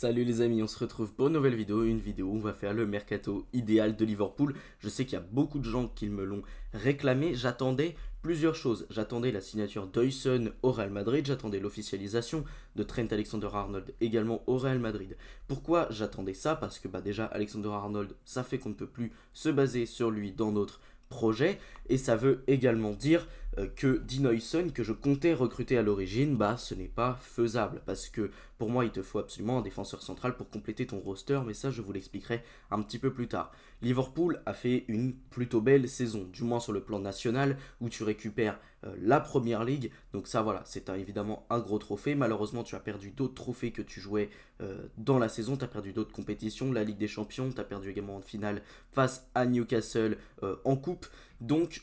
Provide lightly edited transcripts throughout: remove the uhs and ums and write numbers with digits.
Salut les amis, on se retrouve pour une nouvelle vidéo, où on va faire le mercato idéal de Liverpool. Je sais qu'il y a beaucoup de gens qui me l'ont réclamé, j'attendais plusieurs choses. J'attendais la signature d'Huijsen au Real Madrid, j'attendais l'officialisation de Trent Alexander-Arnold également au Real Madrid. Pourquoi j'attendais ça? Parce que déjà Alexander-Arnold, ça fait qu'on ne peut plus se baser sur lui dans notre projet, et ça veut également dire que Dean Huijsen, que je comptais recruter à l'origine, ce n'est pas faisable, parce que pour moi il te faut absolument un défenseur central pour compléter ton roster, mais ça je vous l'expliquerai un petit peu plus tard. Liverpool a fait une plutôt belle saison, du moins sur le plan national, où tu récupères la Première Ligue, donc ça voilà, c'est évidemment un gros trophée. Malheureusement tu as perdu d'autres trophées que tu jouais dans la saison, tu as perdu d'autres compétitions, la Ligue des Champions, tu as perdu également en finale face à Newcastle en coupe, donc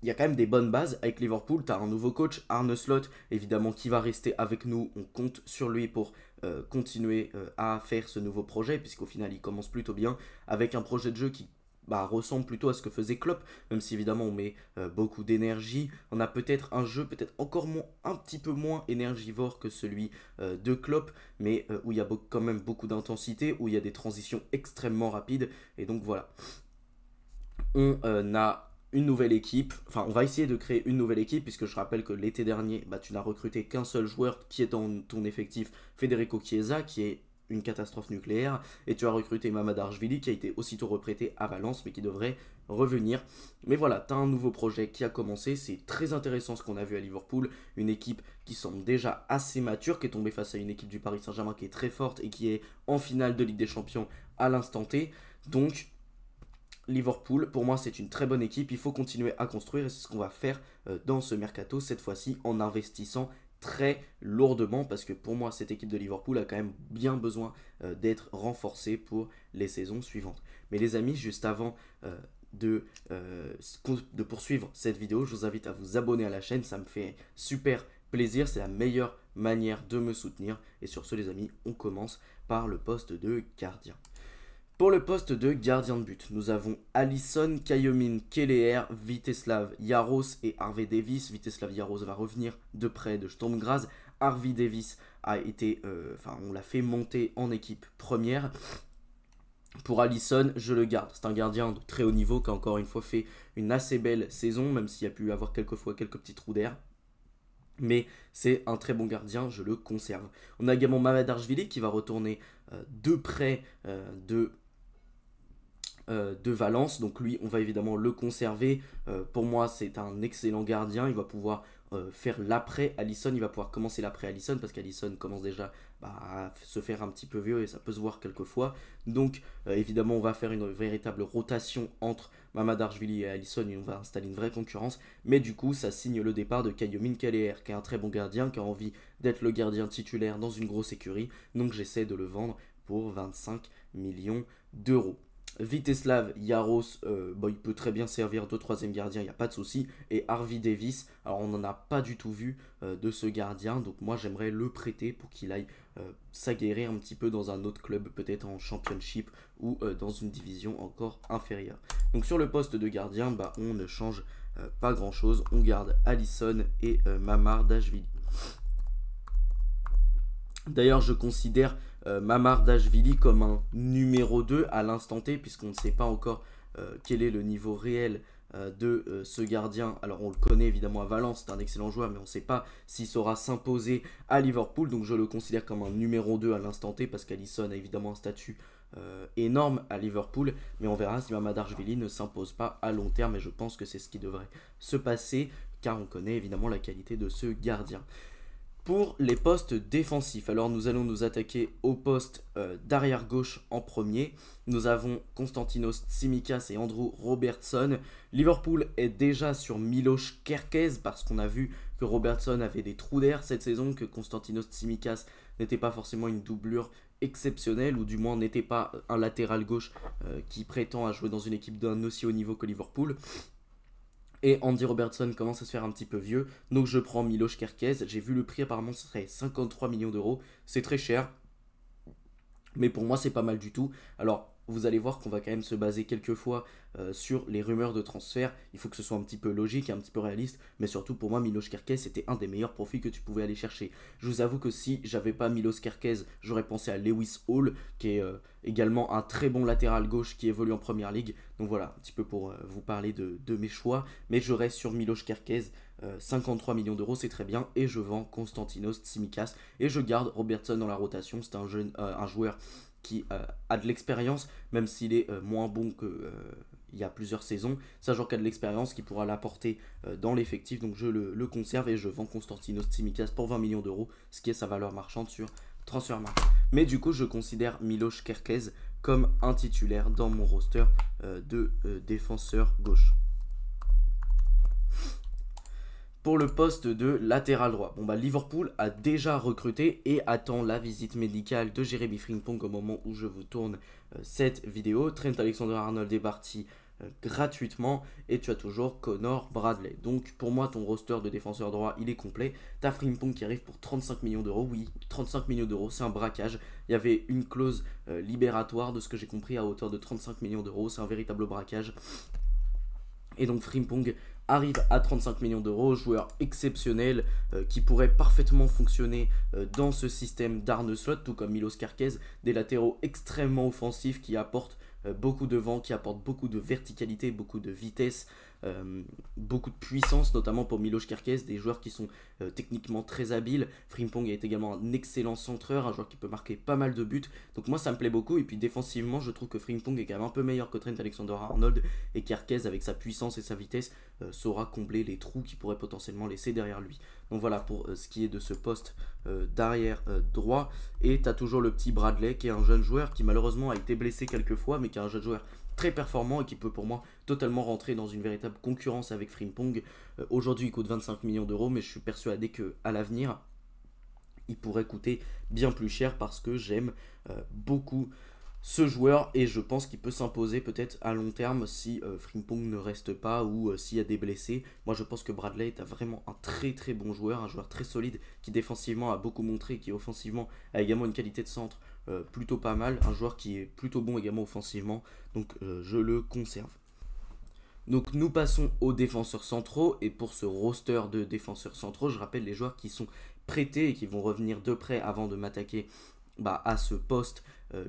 il y a quand même des bonnes bases avec Liverpool. Tu as un nouveau coach, Arne Slot, évidemment, qui va rester avec nous. On compte sur lui pour continuer à faire ce nouveau projet, puisqu'au final, il commence plutôt bien, avec un projet de jeu qui ressemble plutôt à ce que faisait Klopp, même si évidemment on met beaucoup d'énergie. On a peut-être un jeu peut-être encore un petit peu moins énergivore que celui de Klopp, mais où il y a quand même beaucoup d'intensité, où il y a des transitions extrêmement rapides, et donc voilà. On a une nouvelle équipe, on va essayer de créer une nouvelle équipe, puisque je rappelle que l'été dernier, tu n'as recruté qu'un seul joueur qui est dans ton effectif, Federico Chiesa, qui est une catastrophe nucléaire, et tu as recruté Mamardashvili, qui a été aussitôt reprêté à Valence, mais qui devrait revenir. Mais voilà, tu as un nouveau projet qui a commencé, c'est très intéressant ce qu'on a vu à Liverpool, une équipe qui semble déjà assez mature, qui est tombée face à une équipe du Paris Saint-Germain qui est très forte, et qui est en finale de Ligue des Champions à l'instant T, donc Liverpool, pour moi, c'est une très bonne équipe. Il faut continuer à construire, et c'est ce qu'on va faire dans ce mercato, cette fois-ci en investissant très lourdement, parce que pour moi, cette équipe de Liverpool a quand même bien besoin d'être renforcée pour les saisons suivantes. Mais les amis, juste avant de poursuivre cette vidéo, je vous invite à vous abonner à la chaîne, ça me fait super plaisir, c'est la meilleure manière de me soutenir. Et sur ce les amis, on commence par le poste de gardien. Pour le poste de gardien de but, nous avons Alisson, Kayomin, Kelleher, Vítězslav Jaros et Harvey Davies. Vítězslav Jaros va revenir de près de Sturm Graz. Harvey Davies a été, on l'a fait monter en équipe première. Pour Alisson, je le garde. C'est un gardien de très haut niveau qui a encore une fois fait une assez belle saison, même s'il y a pu avoir quelquefois quelques petits trous d'air. Mais c'est un très bon gardien, je le conserve. On a également Mamardashvili qui va retourner de près de Valence, donc lui on va évidemment le conserver. Pour moi c'est un excellent gardien, il va pouvoir faire l'après Alisson, il va pouvoir commencer l'après Alisson, parce qu'Alisson commence déjà à se faire un petit peu vieux et ça peut se voir quelquefois. Donc évidemment on va faire une véritable rotation entre Mamardashvili et Alisson, et on va installer une vraie concurrence, mais du coup ça signe le départ de Kayomin Kelleher, qui est un très bon gardien, qui a envie d'être le gardien titulaire dans une grosse écurie, donc j'essaie de le vendre pour 25 millions d'euros. Vítězslav Jaros, il peut très bien servir de troisième gardien, il n'y a pas de souci. Et Harvey Davies, alors on n'en a pas du tout vu de ce gardien, donc moi j'aimerais le prêter pour qu'il aille s'aguerrir un petit peu dans un autre club, peut-être en Championship ou dans une division encore inférieure. Donc sur le poste de gardien, on ne change pas grand chose, on garde Alisson et Mamardashvili. D'ailleurs, je considère Mamardashvili comme un numéro 2 à l'instant T, puisqu'on ne sait pas encore quel est le niveau réel de ce gardien. Alors, on le connaît évidemment à Valence, c'est un excellent joueur, mais on ne sait pas s'il saura s'imposer à Liverpool. Donc, je le considère comme un numéro 2 à l'instant T, parce qu'Alisson a évidemment un statut énorme à Liverpool, mais on verra si Mamardashvili ne s'impose pas à long terme, et je pense que c'est ce qui devrait se passer, car on connaît évidemment la qualité de ce gardien. Pour les postes défensifs, alors nous allons nous attaquer au poste d'arrière gauche en premier. Nous avons Konstantinos Tsimikas et Andrew Robertson. Liverpool est déjà sur Miloš Kerkez, parce qu'on a vu que Robertson avait des trous d'air cette saison, que Konstantinos Tsimikas n'était pas forcément une doublure exceptionnelle, ou du moins n'était pas un latéral gauche qui prétend à jouer dans une équipe d'un aussi haut niveau que Liverpool. Et Andy Robertson commence à se faire un petit peu vieux, donc je prends Miloš Kerkez. J'ai vu le prix, apparemment ce serait 53 millions d'euros, c'est très cher, mais pour moi c'est pas mal du tout. Alors vous allez voir qu'on va quand même se baser quelquefois sur les rumeurs de transfert. Il faut que ce soit un petit peu logique, un petit peu réaliste, mais surtout pour moi, Milos Kerkez, c'était un des meilleurs profils que tu pouvais aller chercher. Je vous avoue que si j'avais pas Milos Kerkez, j'aurais pensé à Lewis Hall, qui est également un très bon latéral gauche qui évolue en première ligue. Donc voilà, un petit peu pour vous parler de mes choix, mais je reste sur Milos Kerkez. 53 millions d'euros, c'est très bien, et je vends Konstantinos Tsimikas et je garde Robertson dans la rotation. C'est un joueur qui a de l'expérience, même s'il est moins bon que il y a plusieurs saisons. C'est un joueur qui a de l'expérience, qui pourra l'apporter dans l'effectif, donc je le conserve et je vends Konstantinos Tsimikas pour 20 millions d'euros, ce qui est sa valeur marchande sur Transfermarkt. Mais du coup, je considère Milos Kerkez comme un titulaire dans mon roster de défenseur gauche. Pour le poste de latéral droit, bon bah Liverpool a déjà recruté et attend la visite médicale de Jeremy Frimpong au moment où je vous tourne cette vidéo. Trent Alexander-Arnold est parti gratuitement et tu as toujours Connor Bradley. Donc pour moi ton roster de défenseur droit il est complet. Tu as Frimpong qui arrive pour 35 millions d'euros. Oui, 35 millions d'euros, c'est un braquage. Il y avait une clause libératoire de ce que j'ai compris à hauteur de 35 millions d'euros. C'est un véritable braquage. Et donc Frimpong arrive à 35 millions d'euros, joueur exceptionnel qui pourrait parfaitement fonctionner dans ce système d'Arne Slot, tout comme Milos Kerkez, des latéraux extrêmement offensifs qui apportent beaucoup de vent, qui apportent beaucoup de verticalité, beaucoup de vitesse, beaucoup de puissance, notamment pour Milos Kerkez, des joueurs qui sont techniquement très habiles. Frimpong est également un excellent centreur, un joueur qui peut marquer pas mal de buts, donc moi ça me plaît beaucoup. Et puis défensivement je trouve que Frimpong est quand même un peu meilleur que Trent Alexander-Arnold, et Kerkez avec sa puissance et sa vitesse saura combler les trous qu'il pourrait potentiellement laisser derrière lui. Donc voilà pour ce qui est de ce poste d'arrière droit. Et tu as toujours le petit Bradley qui est un jeune joueur qui malheureusement a été blessé quelques fois, mais qui est un jeune joueur très performant et qui peut pour moi totalement rentrer dans une véritable concurrence avec Frimpong. Aujourd'hui il coûte 25 millions d'euros, mais je suis persuadé qu'à l'avenir il pourrait coûter bien plus cher parce que j'aime beaucoup ce joueur et je pense qu'il peut s'imposer peut-être à long terme si Frimpong ne reste pas ou s'il y a des blessés. Moi je pense que Bradley est vraiment un très très bon joueur, un joueur très solide qui défensivement a beaucoup montré et qui offensivement a également une qualité de centre plutôt pas mal, un joueur qui est plutôt bon également offensivement, donc je le conserve. Donc nous passons aux défenseurs centraux, et pour ce roster de défenseurs centraux, je rappelle les joueurs qui sont prêtés et qui vont revenir de près avant de m'attaquer à ce poste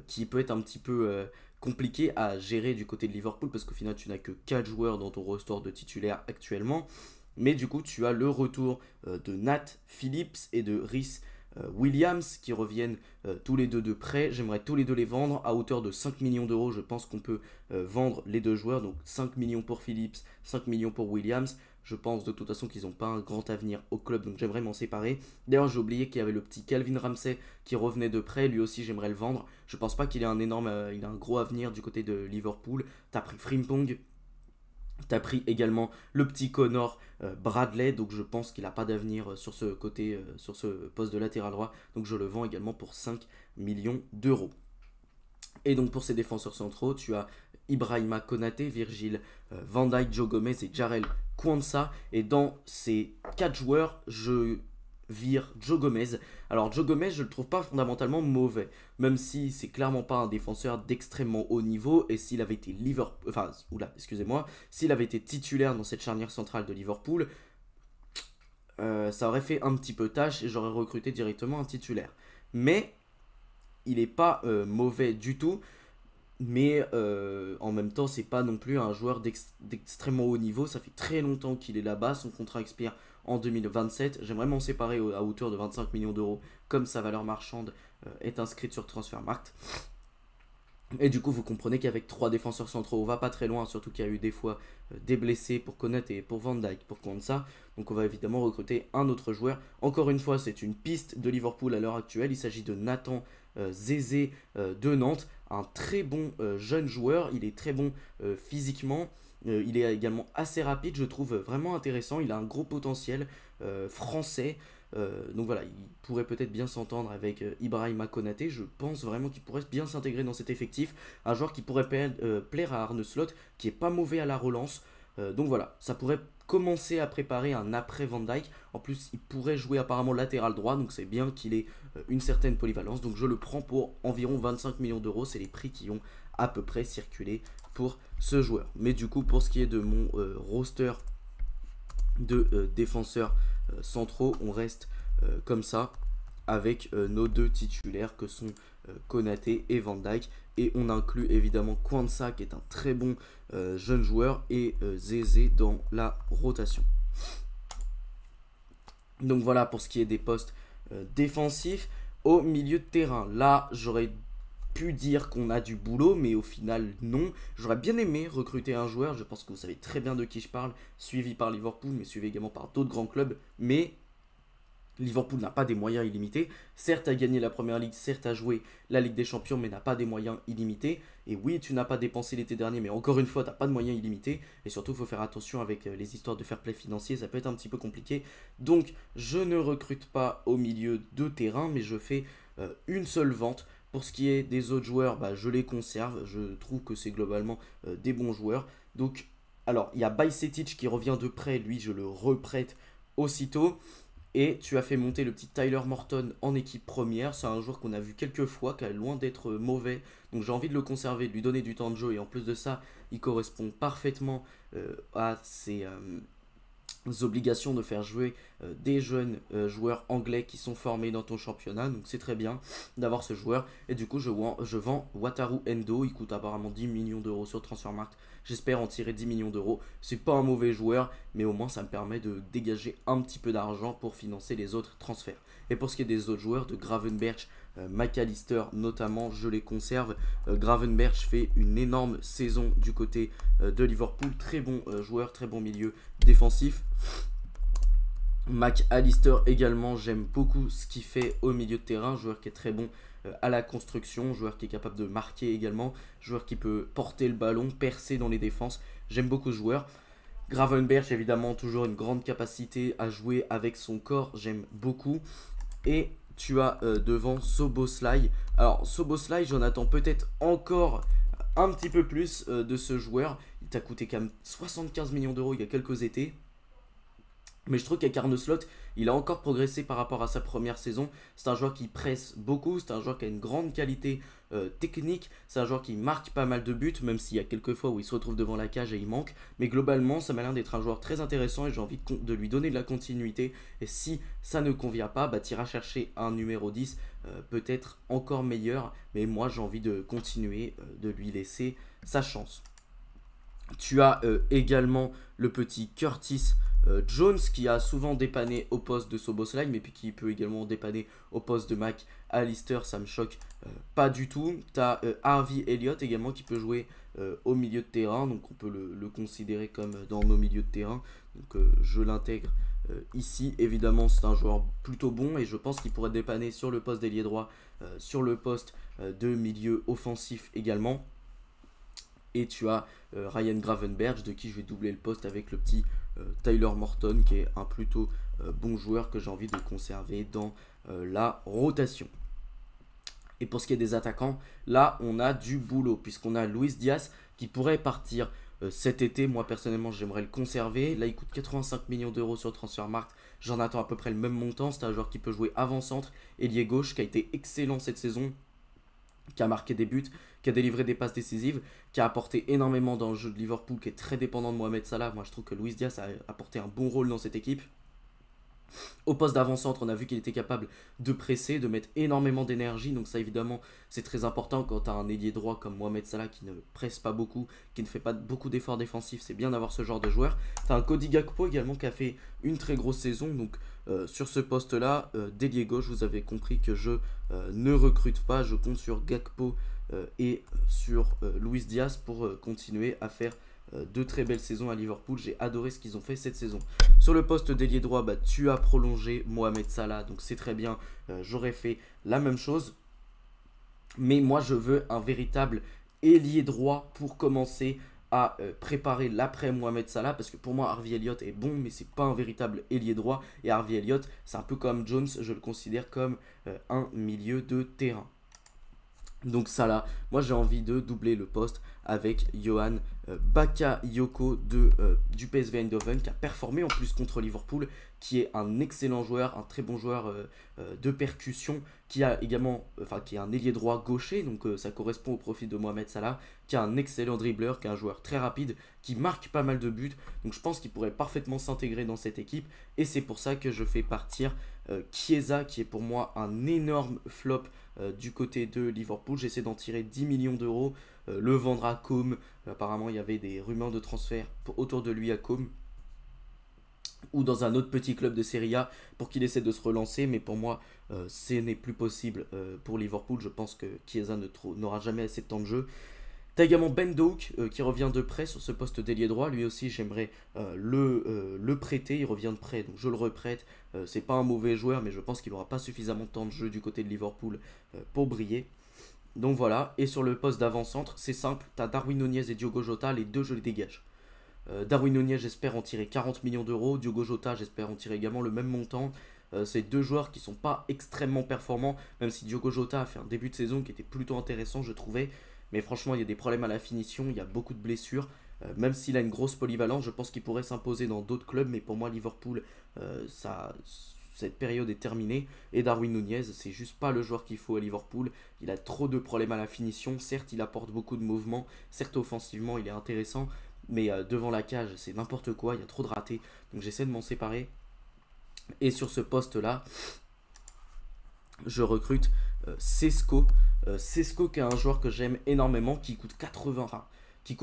qui peut être un petit peu compliqué à gérer du côté de Liverpool, parce qu'au final tu n'as que 4 joueurs dans ton roster de titulaires actuellement. Mais du coup tu as le retour de Nat Phillips et de Rhys Williams qui reviennent tous les deux de près. J'aimerais tous les deux les vendre à hauteur de 5 millions d'euros. Je pense qu'on peut vendre les deux joueurs, donc 5 millions pour Phillips, 5 millions pour Williams. Je pense de toute façon qu'ils n'ont pas un grand avenir au club, donc j'aimerais m'en séparer. D'ailleurs j'ai oublié qu'il y avait le petit Calvin Ramsey qui revenait de près, lui aussi j'aimerais le vendre. Je pense pas qu'il ait il a un gros avenir du côté de Liverpool. T'as pris Frimpong, t'as pris également le petit Connor Bradley, donc je pense qu'il n'a pas d'avenir sur ce côté, sur ce poste de latéral droit, donc je le vends également pour 5 millions d'euros. Et donc pour ces défenseurs centraux, tu as Ibrahima Konaté, Virgil van Dijk, Joe Gomez et Jarell Quansah. Et dans ces 4 joueurs, je vire Joe Gomez. Alors Joe Gomez, je le trouve pas fondamentalement mauvais, même si c'est clairement pas un défenseur d'extrêmement haut niveau, et s'il avait été s'il avait été titulaire dans cette charnière centrale de Liverpool, ça aurait fait un petit peu tâche et j'aurais recruté directement un titulaire. Mais il est pas mauvais du tout. Mais en même temps, c'est pas non plus un joueur d'extrêmement haut niveau. Ça fait très longtemps qu'il est là-bas. Son contrat expire en 2027. J'aimerais m'en séparer à hauteur de 25 millions d'euros, comme sa valeur marchande est inscrite sur Transfermarkt. Et du coup, vous comprenez qu'avec 3 défenseurs centraux, on va pas très loin. Surtout qu'il y a eu des fois des blessés pour Konaté, pour Van Dijk, pour Quansah. Donc on va évidemment recruter un autre joueur. Encore une fois, c'est une piste de Liverpool à l'heure actuelle. Il s'agit de Nathan Zézé de Nantes, un très bon jeune joueur. Il est très bon physiquement, il est également assez rapide, je trouve vraiment intéressant. Il a un gros potentiel français, donc voilà, il pourrait peut-être bien s'entendre avec Ibrahima Konaté. Je pense vraiment qu'il pourrait bien s'intégrer dans cet effectif. Un joueur qui pourrait plaire à Arne Slot, qui est pas mauvais à la relance. Donc voilà, ça pourrait commencer à préparer un après Van Dijk. En plus, il pourrait jouer apparemment latéral droit, donc c'est bien qu'il ait une certaine polyvalence. Donc je le prends pour environ 25 millions d'euros, c'est les prix qui ont à peu près circulé pour ce joueur. Mais du coup, pour ce qui est de mon roster de défenseurs centraux, on reste comme ça avec nos deux titulaires que sont Konaté et Van Dijk, et on inclut évidemment Kwanza qui est un très bon jeune joueur, et Zézé dans la rotation. Donc voilà pour ce qui est des postes défensifs. Au milieu de terrain, là j'aurais pu dire qu'on a du boulot, mais au final non. J'aurais bien aimé recruter un joueur, je pense que vous savez très bien de qui je parle, suivi par Liverpool, mais suivi également par d'autres grands clubs, mais Liverpool n'a pas des moyens illimités. Certes, a gagné la Première Ligue, certes, a joué la Ligue des Champions, mais n'a pas des moyens illimités. Et oui, tu n'as pas dépensé l'été dernier, mais encore une fois, tu n'as pas de moyens illimités. Et surtout, il faut faire attention avec les histoires de fair play financier, ça peut être un petit peu compliqué. Donc, je ne recrute pas au milieu de terrain, mais je fais une seule vente. Pour ce qui est des autres joueurs, bah, je les conserve. Je trouve que c'est globalement des bons joueurs. Donc, alors, il y a Bajcetic qui revient de prêt. Lui, je le reprête aussitôt. Et tu as fait monter le petit Tyler Morton en équipe première. C'est un joueur qu'on a vu quelques fois, qui est loin d'être mauvais. Donc j'ai envie de le conserver, de lui donner du temps de jeu. Et en plus de ça, il correspond parfaitement à ses obligations de faire jouer des jeunes joueurs anglais qui sont formés dans ton championnat. Donc c'est très bien d'avoir ce joueur. Et du coup, je vends Wataru Endo. Il coûte apparemment 10 millions d'euros sur Transfermarkt. J'espère en tirer 10 millions d'euros. C'est pas un mauvais joueur, mais au moins ça me permet de dégager un petit peu d'argent pour financer les autres transferts. Et pour ce qui est des autres joueurs, de Gravenberch, McAllister notamment, je les conserve. Gravenberch fait une énorme saison du côté de Liverpool. Très bon joueur, très bon milieu défensif. McAllister également, j'aime beaucoup ce qu'il fait au milieu de terrain. Joueur qui est très bon à la construction, joueur qui est capable de marquer également, joueur qui peut porter le ballon, percer dans les défenses. J'aime beaucoup ce joueur. Gravenberch, évidemment, toujours une grande capacité à jouer avec son corps, j'aime beaucoup. Et tu as devant Szoboszlai. Alors Szoboszlai, j'en attends peut-être encore un petit peu plus de ce joueur. Il t'a coûté quand même 75 millions d'euros il y a quelques étés. Mais je trouve qu'avec Arne Slot, il a encore progressé par rapport à sa première saison. C'est un joueur qui presse beaucoup, c'est un joueur qui a une grande qualité technique, c'est un joueur qui marque pas mal de buts, même s'il y a quelques fois où il se retrouve devant la cage et il manque. Mais globalement, ça m'a l'air d'être un joueur très intéressant et j'ai envie de lui donner de la continuité. Et si ça ne convient pas, bah, tu iras chercher un numéro 10, peut-être encore meilleur. Mais moi, j'ai envie de continuer, de lui laisser sa chance. Tu as également le petit Curtis Jones qui a souvent dépanné au poste de Szoboszlai, mais puis qui peut également dépanner au poste de McAllister, ça me choque pas du tout. Tu as Harvey Elliott également qui peut jouer au milieu de terrain, donc on peut le considérer comme dans nos milieux de terrain. Donc je l'intègre ici. Évidemment, c'est un joueur plutôt bon et je pense qu'il pourrait dépanner sur le poste d'ailier droit, sur le poste de milieu offensif également. Et tu as Ryan Gravenberch, de qui je vais doubler le poste avec le petit Tyler Morton, qui est un plutôt bon joueur que j'ai envie de conserver dans la rotation. Et pour ce qui est des attaquants, là on a du boulot, puisqu'on a Luis Diaz qui pourrait partir cet été. Moi personnellement j'aimerais le conserver. Là il coûte 85 millions d'euros sur Transfermarkt. J'en attends à peu près le même montant. C'est un joueur qui peut jouer avant-centre, ailier gauche, qui a été excellent cette saison, qui a marqué des buts, qui a délivré des passes décisives, qui a apporté énormément dans le jeu de Liverpool, qui est très dépendant de Mohamed Salah. Moi je trouve que Luis Diaz a apporté un bon rôle dans cette équipe. Au poste d'avant-centre, on a vu qu'il était capable de presser, de mettre énormément d'énergie. Donc ça évidemment c'est très important quand tu as un ailier droit comme Mohamed Salah qui ne presse pas beaucoup, qui ne fait pas beaucoup d'efforts défensifs. C'est bien d'avoir ce genre de joueur. Tu as un Cody Gakpo également qui a fait une très grosse saison. Donc sur ce poste là, d'ailier gauche, vous avez compris que je ne recrute pas. Je compte sur Gakpo et sur Luis Diaz pour continuer à faire de très belles saisons à Liverpool. J'ai adoré ce qu'ils ont fait cette saison. Sur le poste d'ailier droit, bah, tu as prolongé Mohamed Salah, donc c'est très bien. J'aurais fait la même chose. Mais moi, je veux un véritable ailier droit pour commencer à préparer l'après Mohamed Salah, parce que pour moi Harvey Elliott est bon, mais c'est pas un véritable ailier droit. Et Harvey Elliott, c'est un peu comme Jones, je le considère comme un milieu de terrain. Donc ça là, moi j'ai envie de doubler le poste avec Johan Bakayoko du PSV Eindhoven qui a performé en plus contre Liverpool, qui est un excellent joueur, un très bon joueur de percussion, qui a également, qui est un ailier droit gaucher, donc ça correspond au profil de Mohamed Salah, qui a un excellent dribbleur, qui est un joueur très rapide, qui marque pas mal de buts, donc je pense qu'il pourrait parfaitement s'intégrer dans cette équipe, et c'est pour ça que je fais partir Chiesa, qui est pour moi un énorme flop du côté de Liverpool. J'essaie d'en tirer 10 millions d'euros, le vendre à Com. Apparemment, il y avait des rumeurs de transfert autour de lui à Com ou dans un autre petit club de Serie A pour qu'il essaie de se relancer. Mais pour moi, ce n'est plus possible pour Liverpool. Je pense que Chiesa n'aura jamais assez de temps de jeu. T'as également Ben Doak qui revient de prêt sur ce poste d'ailier droit. Lui aussi, j'aimerais le prêter. Il revient de prêt, donc je le reprête. C'est pas un mauvais joueur, mais je pense qu'il n'aura pas suffisamment de temps de jeu du côté de Liverpool pour briller. Donc voilà. Et sur le poste d'avant-centre, c'est simple. T'as Darwin Nunez et Diogo Jota. Les deux, je les dégage. Darwin Nunez, j'espère en tirer 40 millions d'euros. Diogo Jota, j'espère en tirer également le même montant. C'est deux joueurs qui sont pas extrêmement performants, même si Diogo Jota a fait un début de saison qui était plutôt intéressant, je trouvais. Mais franchement, il y a des problèmes à la finition, il y a beaucoup de blessures. Même s'il a une grosse polyvalence, je pense qu'il pourrait s'imposer dans d'autres clubs. Mais pour moi, Liverpool, cette période est terminée. Et Darwin Nunez, c'est juste pas le joueur qu'il faut à Liverpool. Il a trop de problèmes à la finition. Certes, il apporte beaucoup de mouvements. Certes, offensivement, il est intéressant. Mais devant la cage, c'est n'importe quoi. Il y a trop de ratés. Donc j'essaie de m'en séparer. Et sur ce poste-là, je recrute Sesko. Sesko qui est un joueur que j'aime énormément, qui coûte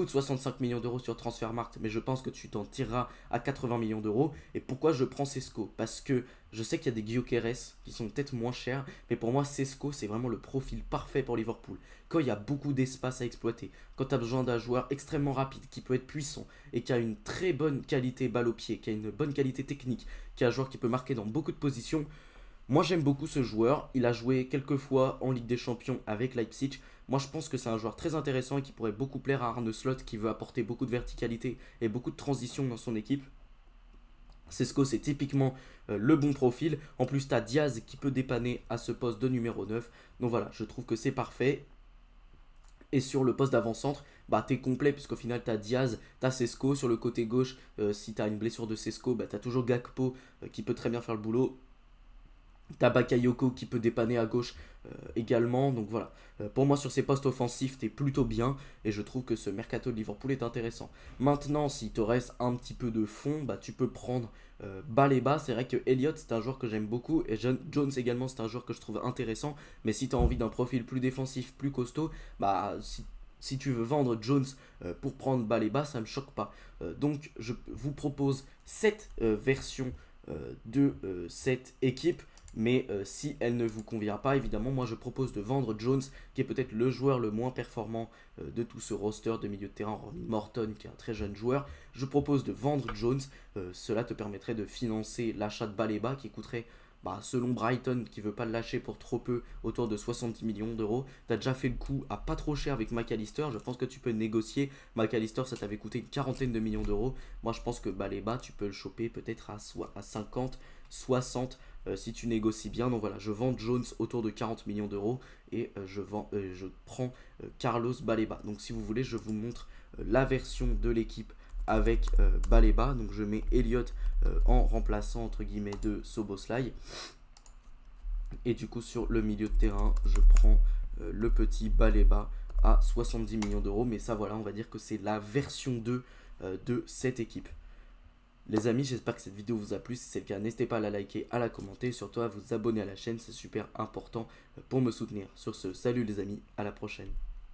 65 millions d'euros sur Transfermarkt, mais je pense que tu t'en tireras à 80 millions d'euros. Et pourquoi je prends Sesko? Parce que je sais qu'il y a des Gyökeres qui sont peut-être moins chers, mais pour moi Sesko c'est vraiment le profil parfait pour Liverpool. Quand il y a beaucoup d'espace à exploiter, quand tu as besoin d'un joueur extrêmement rapide, qui peut être puissant, et qui a une très bonne qualité balle au pied, qui a une bonne qualité technique, qui est un joueur qui peut marquer dans beaucoup de positions. Moi j'aime beaucoup ce joueur, il a joué quelques fois en Ligue des Champions avec Leipzig. Moi je pense que c'est un joueur très intéressant et qui pourrait beaucoup plaire à Arne Slot, qui veut apporter beaucoup de verticalité et beaucoup de transition dans son équipe. Sesko c'est typiquement le bon profil. En plus tu as Diaz qui peut dépanner à ce poste de numéro 9. Donc voilà, je trouve que c'est parfait. Et sur le poste d'avant-centre, bah t'es complet puisqu'au final t'as Diaz, t'as Sesko. Sur le côté gauche, si t'as une blessure de Sesko, bah t'as toujours Gakpo qui peut très bien faire le boulot. T'as Bakayoko qui peut dépanner à gauche également. Donc voilà, pour moi sur ces postes offensifs t'es plutôt bien. Et je trouve que ce mercato de Liverpool est intéressant. Maintenant s'il te reste un petit peu de fond, bah tu peux prendre Baleba. C'est vrai que Elliott c'est un joueur que j'aime beaucoup. Et Jones également c'est un joueur que je trouve intéressant. Mais si tu as envie d'un profil plus défensif, plus costaud, bah si tu veux vendre Jones pour prendre Baleba, ça ne me choque pas. Donc je vous propose cette version de cette équipe. Mais si elle ne vous convient pas, évidemment, moi je propose de vendre Jones, qui est peut-être le joueur le moins performant de tout ce roster de milieu de terrain, hormis Morton, qui est un très jeune joueur. Je propose de vendre Jones. Cela te permettrait de financer l'achat de Baleba, qui coûterait, selon Brighton, qui ne veut pas le lâcher pour trop peu, autour de 70 millions d'euros. Tu as déjà fait le coup à pas trop cher avec McAllister. Je pense que tu peux négocier. McAllister, ça t'avait coûté une quarantaine de millions d'euros. Moi, je pense que Baleba, tu peux le choper peut-être à 50, 60 si tu négocies bien. Donc voilà, je vends Jones autour de 40 millions d'euros et je prends Carlos Baleba. Donc si vous voulez, je vous montre la version de l'équipe avec Baleba. Donc je mets Elliott en remplaçant entre guillemets de Szoboszlai. Et du coup sur le milieu de terrain, je prends le petit Baleba à 70 millions d'euros. Mais ça voilà, on va dire que c'est la version 2 de cette équipe. Les amis, j'espère que cette vidéo vous a plu. Si c'est le cas, n'hésitez pas à la liker, à la commenter, surtout à vous abonner à la chaîne, c'est super important pour me soutenir. Sur ce, salut les amis, à la prochaine.